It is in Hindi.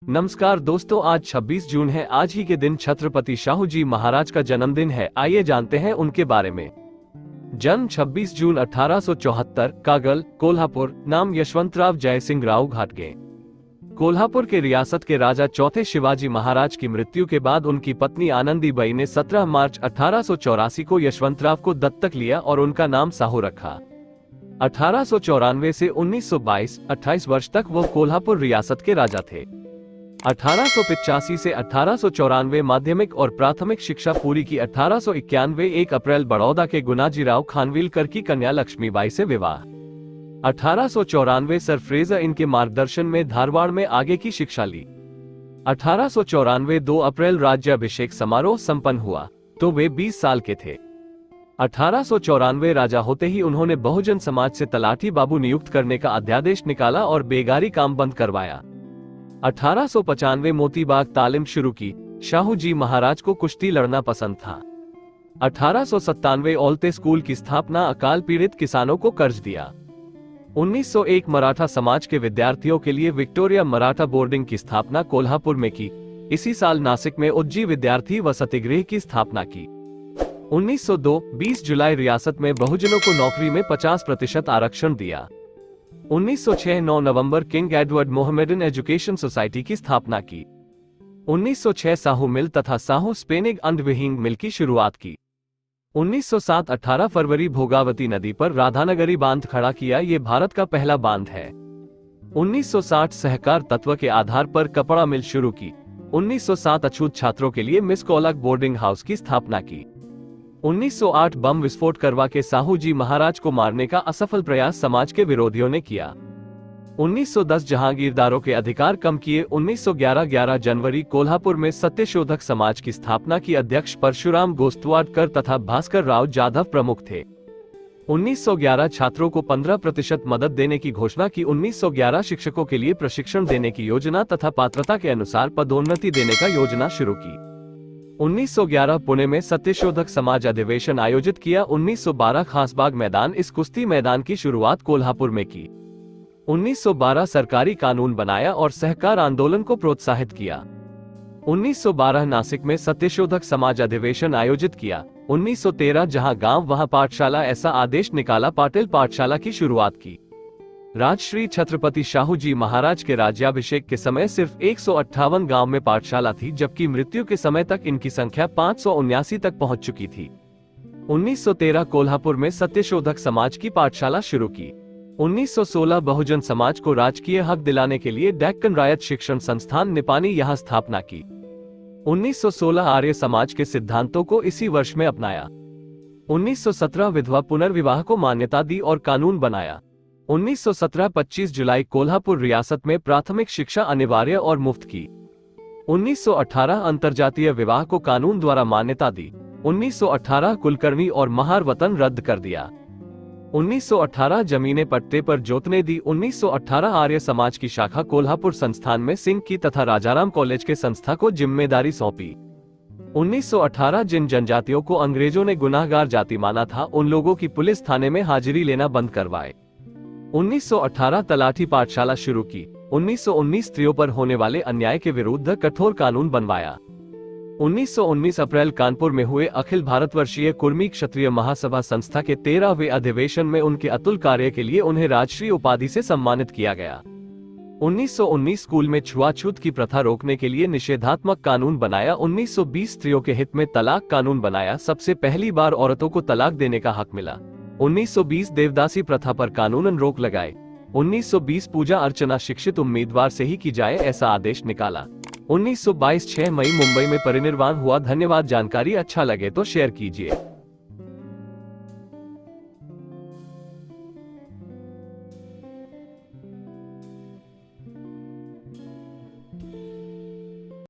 नमस्कार दोस्तों, आज 26 जून है। आज ही के दिन छत्रपति शाहू जी महाराज का जन्मदिन है। आइए जानते हैं उनके बारे में। जन्म 26 जून 1874, कागल, कोल्हापुर। नाम यशवंतराव जयसिंह राव घाटगे। कोल्हापुर के रियासत के राजा चौथे शिवाजी महाराज की मृत्यु के बाद उनकी पत्नी आनंदीबाई ने 17 मार्च 1884 को यशवंतराव को दत्तक लिया और उनका नाम साहू रखा। 1894 से 1922, 28 वर्ष तक वो कोल्हापुर रियासत के राजा थे। 1885 से 1894 माध्यमिक और प्राथमिक शिक्षा पूरी की। 1891 1 अप्रैल बड़ौदा के गुनाजीराव खानविलकर की कन्या लक्ष्मीबाई से विवाह। 1894 सर फ्रेजर इनके मार्गदर्शन में धारवाड़ में आगे की शिक्षा ली। 1894 2 अप्रैल राज्याभिषेक समारोह संपन्न हुआ तो वे 20 साल के थे। 1894 राजा होते ही उन्होंने बहुजन समाज से तलाठी बाबू नियुक्त करने का अध्यादेश निकाला और बेगारी काम बंद करवाया। 1895 मोतीबाग तालीम शुरू की। शाहू जी महाराज को कुश्ती लड़ना पसंद था। 1897 औलते स्कूल की स्थापना, अकाल पीड़ित किसानों को कर्ज दिया। 1901 मराठा समाज के विद्यार्थियों के लिए विक्टोरिया मराठा बोर्डिंग की स्थापना कोल्हापुर में की। इसी साल नासिक में उज्जी विद्यार्थी वसति गृह की स्थापना की। 1902 20 जुलाई रियासत में बहुजनों को नौकरी में 50% आरक्षण दिया। 1906 9 नवंबर King Edward Mohammedan Education Society की स्थापना की। 1906 साहू मिल तथा Sahu spinning and weaving mill की शुरुआत की। 1907 18 फरवरी भोगावती नदी पर राधानगरी बांध खड़ा किया। ये भारत का पहला बांध है। 1960 सहकार तत्व के आधार पर कपड़ा मिल शुरू की। 1907 अछूत छात्रों के लिए मिस कोलाक बोर्डिंग हाउस की स्थापना की। 1908 बम विस्फोट करवा के साहू जी महाराज को मारने का असफल प्रयास समाज के विरोधियों ने किया। 1910 जहांगीरदारों के अधिकार कम किए। 1911 11 जनवरी कोल्हापुर में सत्यशोधक समाज की स्थापना की। अध्यक्ष परशुराम गोस्वाडकर तथा भास्कर राव जाधव प्रमुख थे। 1911 छात्रों को 15% मदद देने की घोषणा की। 1911 शिक्षकों के लिए प्रशिक्षण देने की योजना तथा पात्रता के अनुसार पदोन्नति देने का योजना शुरू की। 1911 पुणे में सत्यशोधक समाज अधिवेशन आयोजित किया। 1912 खासबाग मैदान, इस कुश्ती मैदान की शुरुआत कोल्हापुर में की। 1912 सरकारी कानून बनाया और सहकार आंदोलन को प्रोत्साहित किया। 1912 नासिक में सत्यशोधक समाज अधिवेशन आयोजित किया। 1913 जहां गांव वहां पाठशाला, ऐसा आदेश निकाला। पाटिल पाठशाला की शुरुआत की। राजश्री छत्रपति शाहू जी महाराज के राज्याभिषेक के समय सिर्फ 158 गांव में पाठशाला थी, जबकि मृत्यु के समय तक इनकी संख्या 579 तक पहुंच चुकी थी। 1913 कोल्हापुर में सत्यशोधक समाज की पाठशाला शुरू की। 1916 बहुजन समाज को राजकीय हक दिलाने के लिए डेक्कन रायत शिक्षण संस्थान निपानी यहां स्थापना की। 1916 आर्य समाज के सिद्धांतों को इसी वर्ष में अपनाया। 1917 विधवा पुनर्विवाह को मान्यता दी और कानून बनाया। 1917 25 जुलाई कोल्हापुर रियासत में प्राथमिक शिक्षा अनिवार्य और मुफ्त की। 1918 अंतर्जातीय विवाह को कानून द्वारा मान्यता दी। 1918 कुलकर्णी और महार वतन रद्द कर दिया। 1918 जमीनें पट्टे पर जोतने दी। 1918 आर्य समाज की शाखा कोल्हापुर संस्थान में सिंह की तथा राजाराम कॉलेज के संस्था को जिम्मेदारी सौंपी। 1918 जिन जनजातियों को अंग्रेजों ने गुनाहगार जाति माना था, उन लोगों की पुलिस थाने में हाजिरी लेना बंद करवाए। 1918 तलाठी पाठशाला शुरू की। 1919 स्त्रियों पर होने वाले अन्याय के विरुद्ध कठोर कानून बनवाया। 1919 अप्रैल कानपुर में हुए अखिल भारतवर्षीय कुर्मी क्षत्रिय महासभा संस्था के 13वें अधिवेशन में उनके अतुल कार्य के लिए उन्हें राजश्री उपाधि से सम्मानित किया गया। 1919 स्कूल में छुआछूत की प्रथा रोकने के लिए निषेधात्मक कानून बनाया। 1920 स्त्रियों के हित में तलाक कानून बनाया। सबसे पहली बार औरतों को तलाक देने का हक मिला। 1920 देवदासी प्रथा पर कानूनन रोक लगाए। 1920 पूजा अर्चना शिक्षित उम्मीदवार से ही की जाए, ऐसा आदेश निकाला। 1922 6 मई मुंबई में परिनिर्वाण हुआ। धन्यवाद। जानकारी अच्छा लगे तो शेयर कीजिए।